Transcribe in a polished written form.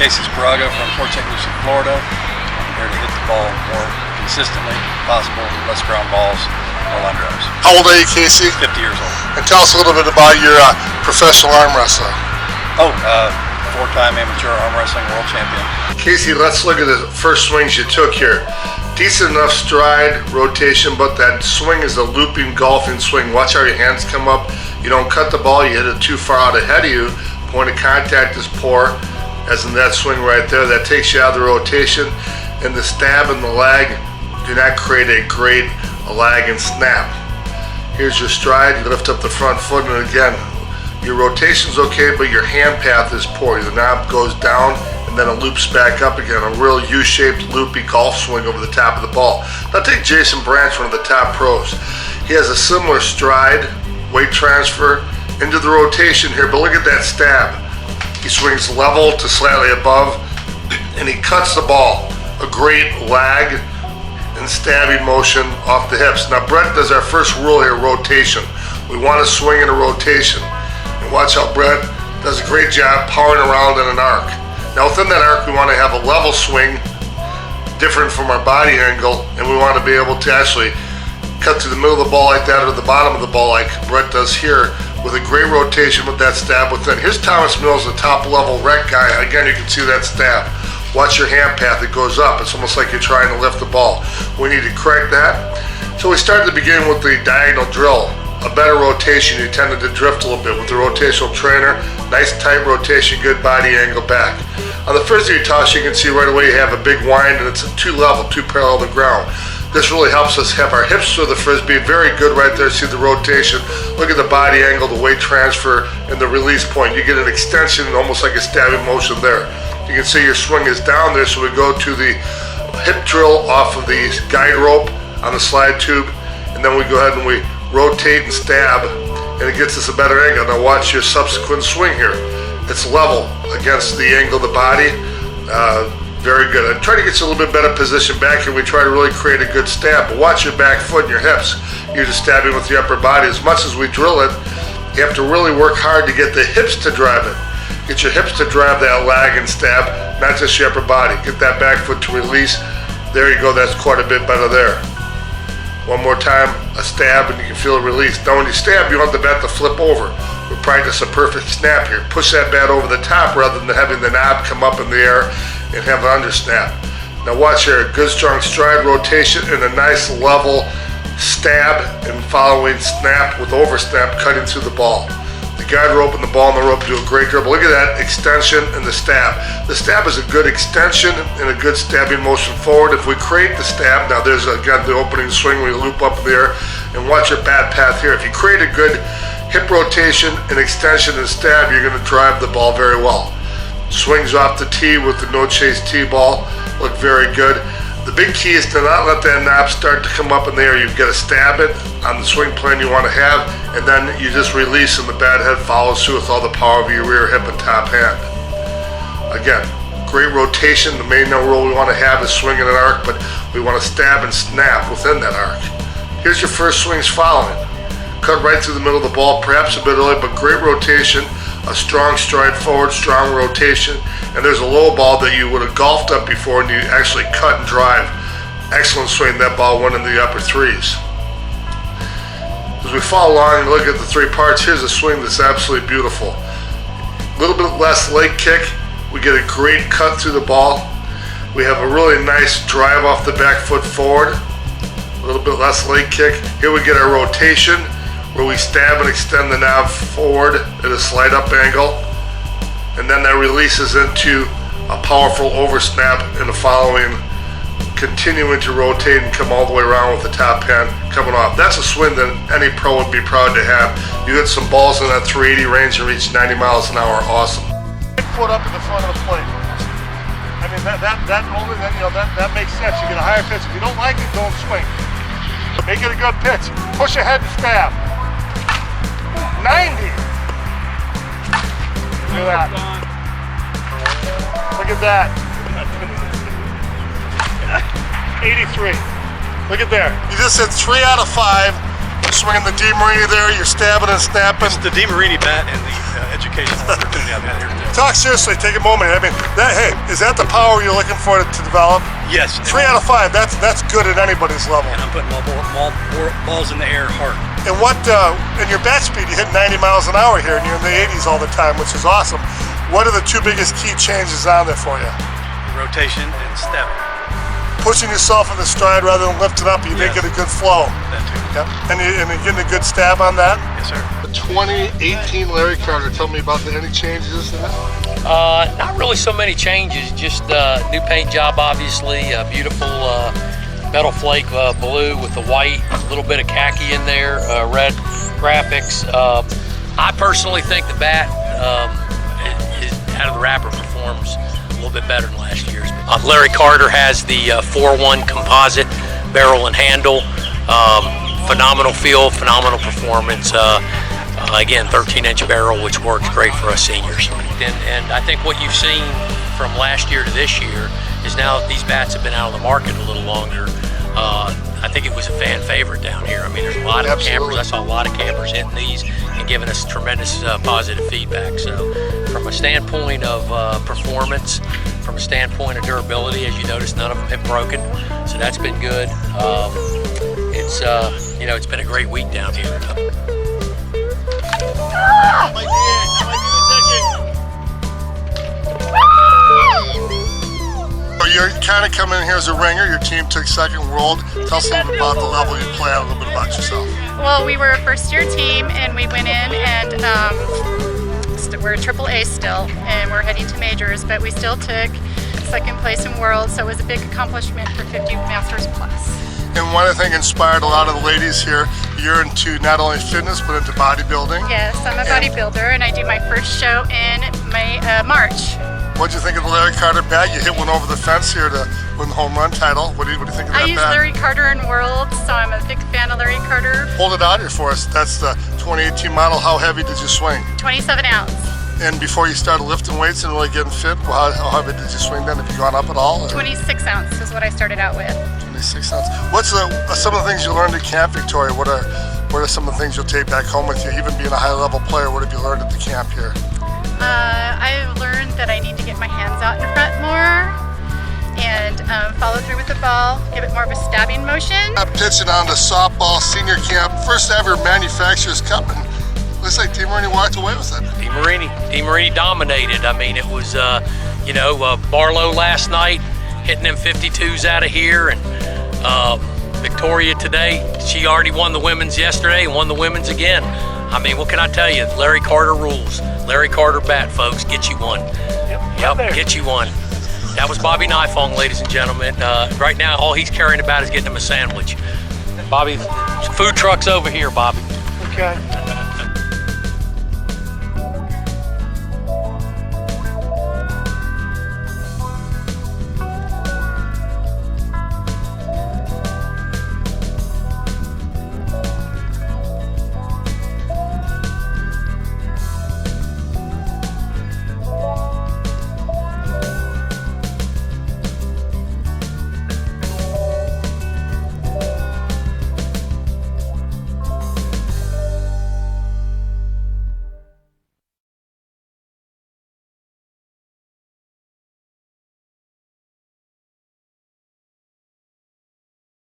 Casey Spraga from Port St. Lucie, Florida. I'm here to hit the ball more consistently possible, less ground balls, no line drives. How old are you, Casey? 50 years old. And tell us a little bit about your professional arm wrestling. Four-time amateur arm wrestling world champion. Casey, let's look at the first swings you took here. Decent enough stride, rotation, but that swing is a looping golfing swing. Watch how your hands come up. You don't cut the ball, you hit it too far out ahead of you. Point of contact is poor, as in that swing right there. That takes you out of the rotation. And the stab and the lag do not create a great lag and snap. Here's your stride, you lift up the front foot, and again, your rotation's okay, but your hand path is poor. The knob goes down and then it loops back up again. A real U-shaped loopy golf swing over the top of the ball. Now take Jason Branch, one of the top pros. He has a similar stride, weight transfer into the rotation here, but look at that stab. He swings level to slightly above and he cuts the ball. A great lag and stabbing motion off the hips. Now Brett does our first rule here, rotation. We want to swing in a rotation. And watch how Brett does a great job powering around in an arc. Now within that arc we want to have a level swing, different from our body angle, and we want to be able to actually cut through the middle of the ball like that or the bottom of the ball like Brett does here with a great rotation with that stab within. Here's Thomas Mills, the top level rec guy. Again, you can see that stab. Watch your hand path, it goes up. It's almost like you're trying to lift the ball. We need to correct that. So we started to begin with the diagonal drill. A better rotation, you tended to drift a little bit with the rotational trainer. Nice tight rotation, good body angle back. On the frisbee toss, you can see right away you have a big wind and it's too level, too parallel to the ground. This really helps us have our hips through the frisbee. Very good right there, see the rotation. Look at the body angle, the weight transfer, and the release point. You get an extension, almost like a stabbing motion there. You can see your swing is down there, so we go to the hip drill off of the guide rope on the slide tube, and then we go ahead and we rotate and stab, and it gets us a better angle. Now watch your subsequent swing here. It's level against the angle of the body. Very good. I try to get you a little bit better position back here. We try to really create a good stab, but watch your back foot and your hips. You're just stabbing with the upper body. As much as we drill it, you have to really work hard to get the hips to drive it. Get your hips to drive that lag and stab, not just your upper body. Get that back foot to release. There you go, that's quite a bit better there. One more time, a stab, and you can feel a release. Now when you stab, you want the bat to flip over. We practice a perfect snap here. Push that bat over the top rather than having the knob come up in the air and have an under snap. Now watch here, good strong stride rotation and a nice level stab and following snap with over snap cutting through the ball. The guide rope and the ball and the rope do a great job. Look at that extension and the stab. The stab is a good extension and a good stabbing motion forward. If we create the stab, now there's again the opening swing, we loop up there, and watch your bat path here. If you create a good hip rotation and extension and stab, you're going to drive the ball very well. Swings off the tee with the no chase tee ball, look very good. The big key is to not let that knob start to come up in the air. You've got to stab it on the swing plane you want to have, and then you just release and the bat head follows through with all the power of your rear hip and top hand. Again, great rotation. The main rule we want to have is swing in an arc, but we want to stab and snap within that arc. Here's your first swings following. Cut right through the middle of the ball, perhaps a bit early, but great rotation. A strong stride forward, strong rotation, and there's a low ball that you would have golfed up before and you actually cut and drive. Excellent swing, that ball went in the upper threes. As we follow along and look at the three parts, here's a swing that's absolutely beautiful. A little bit less leg kick, we get a great cut through the ball. We have a really nice drive off the back foot forward. A little bit less leg kick. Here we get our rotation, where we stab and extend the knob forward at a slight up angle, and then that releases into a powerful over snap and the following, continuing to rotate and come all the way around with the top hand coming off. That's a swing that any pro would be proud to have. You hit some balls in that 380 range and reach 90 miles an hour, awesome. Foot up in the front of the plate. I mean that makes sense. You get a higher pitch. If you don't like it, don't swing. Make it a good pitch. Push ahead and stab. 90. Look at that. Look at that. 83. Look at there. You just hit 3 out of 5 swinging the DeMarini there, you're stabbing and snapping. It's the DeMarini bat and the educational opportunity I've had here today. Talk seriously, take a moment. I mean, hey, is that the power you're looking for to develop? Yes. 3 out of 5, that's good at anybody's level. And I'm putting more balls in the air hard. And what, in your bat speed, you hit 90 miles an hour here, and you're in the 80s all the time, which is awesome. What are the 2 biggest key changes on there for you? Rotation and step. Pushing yourself in the stride rather than lifting up, you may get a good flow. That too. Yep. And you're getting a good stab on that? Yes, sir. The 2018 Larry Carter, tell me about any changes in it? Not really so many changes, just new paint job, obviously, beautiful metal flake blue with the white, a little bit of khaki in there, red graphics. I personally think the bat is out of the wrapper performs a little bit better than last year's. Larry Carter has the 4-1 composite barrel and handle. Phenomenal feel, phenomenal performance. Again, 13-inch barrel, which works great for us seniors. And I think what you've seen from last year to this year is now that these bats have been out on the market a little longer, I think it was a fan favorite down here. I mean, there's a lot of campers. I saw a lot of campers hitting these and giving us tremendous positive feedback. So from a standpoint of performance, from a standpoint of durability, as you notice, none of them have broken. So that's been good. It's it's been a great week down here. You're kind of coming in here as a ringer. Your team took second world. Tell us a little bit about the level you play at, a little bit about yourself. Well, we were a first-year team, and we went in, and we're AAA still, and we're heading to majors, but we still took second place in world, so it was a big accomplishment for 50 Masters Plus. And one of the things inspired a lot of the ladies here, you're into not only fitness, but into bodybuilding. Yes, I'm a bodybuilder, and I do my first show in March. What'd you think of the Larry Carter bat? You hit one over the fence here to win the home run title. What do you think of that bat? I use Larry Carter in World, so I'm a big fan of Larry Carter. Hold it out here for us. That's the 2018 model. How heavy did you swing? 27 ounce. And before you started lifting weights and really getting fit, how heavy did you swing then? Have you gone up at all? Or? 26 ounce is what I started out with. 26 ounce. What's some of the things you learned at Camp Victoria? What are some of the things you'll take back home with you? Even being a high-level player, what have you learned at the camp here? I've learned that I need to get my hands out in front more and follow through with the ball, give it more of a stabbing motion. Pitching on the softball senior camp, first ever Manufacturers Cup, and looks like DeMarini walked away with it. DeMarini dominated. I mean, it was, Barlow last night hitting them 52s out of here, and Victoria today, she already won the women's yesterday and won the women's again. I mean, what can I tell you? Larry Carter rules. Larry Carter bat, folks. Get you one. Yep, get you one. That was Bobby Nifong, ladies and gentlemen. Right now, all he's caring about is getting him a sandwich. Bobby, food truck's over here, Bobby. Okay.